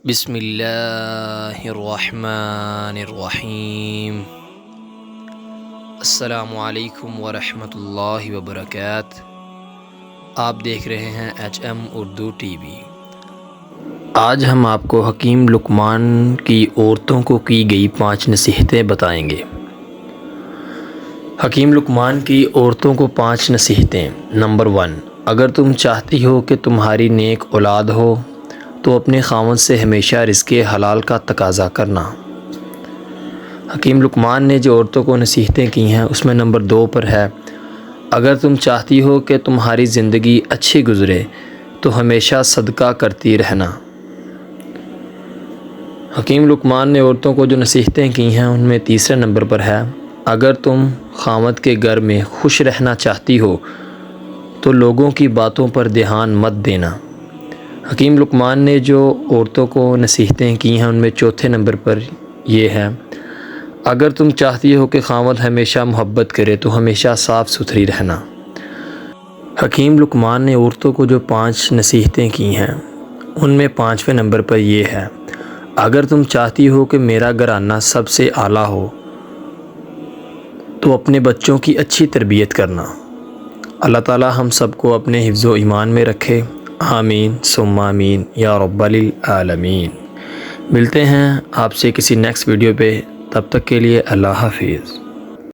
بسم اللہ الرحمن الرحیم۔ السلام علیکم ورحمۃ اللہ وبرکاتہ۔ آپ دیکھ رہے ہیں HM اردو ٹی وی۔ آج ہم آپ کو حکیم لقمان کی عورتوں کو کی گئی 5 نصیحتیں بتائیں گے۔ حکیم لقمان کی عورتوں کو 5 نصیحتیں۔ نمبر 1، اگر تم چاہتی ہو کہ تمہاری نیک اولاد ہو تو اپنے خاوند سے ہمیشہ رزق حلال کا تقاضا کرنا۔ حکیم لقمان نے جو عورتوں کو نصیحتیں کی ہیں اس میں نمبر 2 پر ہے، اگر تم چاہتی ہو کہ تمہاری زندگی اچھی گزرے تو ہمیشہ صدقہ کرتی رہنا۔ حکیم لقمان نے عورتوں کو جو نصیحتیں کی ہیں ان میں تیسرے نمبر پر ہے، اگر تم خاوند کے گھر میں خوش رہنا چاہتی ہو تو لوگوں کی باتوں پر دھیان مت دینا۔ حکیم لقمان نے جو عورتوں کو نصیحتیں کی ہیں ان میں چوتھے نمبر پر یہ ہے، اگر تم چاہتی ہو کہ خاوند ہمیشہ محبت کرے تو ہمیشہ صاف ستھری رہنا۔ حکیم لقمان نے عورتوں کو جو 5 نصیحتیں کی ہیں ان میں 5ویں نمبر پر یہ ہے، اگر تم چاہتی ہو کہ میرا گھرانہ سب سے اعلیٰ ہو تو اپنے بچوں کی اچھی تربیت کرنا۔ اللہ تعالی ہم سب کو اپنے حفظ و ایمان میں رکھے، آمین ثم آمین یا رب العالمین۔ ملتے ہیں آپ سے کسی نیکسٹ ویڈیو پہ، تب تک کے لیے اللہ حافظ۔